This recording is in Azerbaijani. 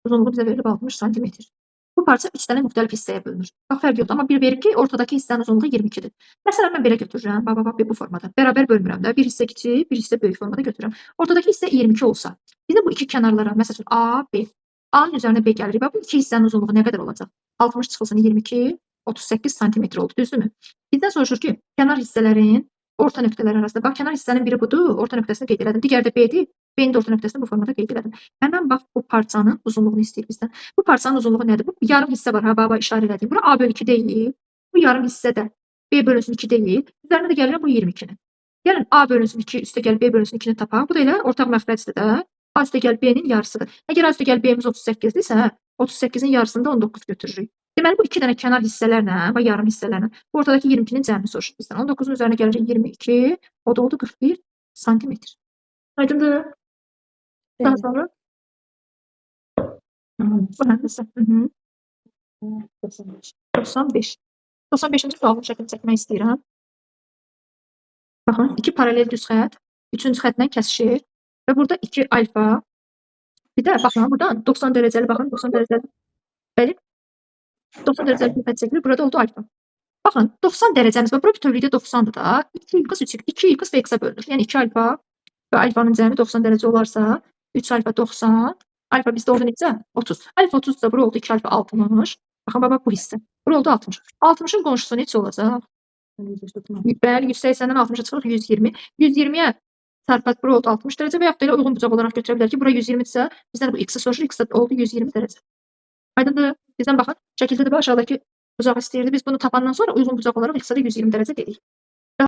Uzunluğu bizə verilib 60 santimetr. Bu parça 3 dənə müxtəlif hissəyə bölünür. Bax, fərq yoxdur, amma bir verir ki, ortadakı hissənin uzunluğu 22-dir. Məsələn, mən belə götürürəm. Bax, bu formada. Bərabər bölmürəm də. Bir hissə kiçik, bir hissə böyük formada götürürəm. Ortadakı hissə 22 olsa, bizə bu iki kənarlara, məsəl üçün A, B. A-nın üzərinə B gəlir. Bax, bu iki hissənin uzunluğu nə qədər olacaq? 60 çıxılsın 22, 38 santimetr oldu, düzdürmü? Bizdən soruşur ki, kənar hissələrin orta nöqtələri arasında. Bax, kənar hissənin biri budur, orta nöqtəsini qeyd elədim. Digəri də B-dir. B-nin də orta nöqtəsini bu formada qeyd elədim. Həmən bax, bu parçanın uzunluğunu istəyir bizdən. Bu parçanın uzunluğu nədir? Bu yarım hissə var, ha, baba işarə elədim. Bura A bölü 2 deyil. Bu yarım hissə də B bölünsün 2 deyil. Üzərinə də gəlirəm bu 22-nin. Gəlin A bölünsün 2, üstə gəl B bölünsün 2-ni tapaq. Bu da elə ortaq məxrəcdir də. A üstə gəl B-nin yarısıdır. Əgər A üstə gəl B-miz 38-dirsə, 38-in yarısını da 19 götürürük. Deməli, bu iki dənə kənar hissələrlə, və yarım hissələrlə, bu ortadakı 22-nin cəmini soruşur bizdən. 19-un üzərinə gəlirik 22, o da oldu 41 santimetr. Aydındır? Daha sonra? Bu həndəsə. 95. 95-ci sualın şəklini çəkmək istəyirəm. Baxın, iki paralel düz xət, üçüncü xətlə kəsişir və burada 2 alfa, bir də baxın, buradan 90 dərəcəli, baxın, 90 dərəcəli, bəli, 90 dərəcəli bir xət çəkilir, burada oldu alfa. Baxın, 90 dərəcəmiz var, bura bütövlükdə 90-dır da, 2 x və x-ə bölünür. Yəni 2 alfa və alfanın cəmi 90 dərəcə olarsa, 3 alfa 90, alfa bizdə oldu necə? 30. Alfa 30 da bura oldu 2 alfa 60. Baxın, baba bu hissə. Bura oldu 60. 60-ın qonşusu necə olacaq? Bəli, 180-dən 60-a çıxırıq 120. 120-yə çarpaq bura oldu 60 dərəcə və yaxud da elə uyğun bucaq olaraq götürə bilər ki, bura 120-dirsə, bizdən bu x-i soruşur, x oldu 120 dərəcə. Aydındır? Bizdən baxın, şəkildə də aşağıdakı bucağı istəyirdi. Biz bunu tapandan sonra uyğun bucaq olaraq x-ə də 120 dərəcə dedik.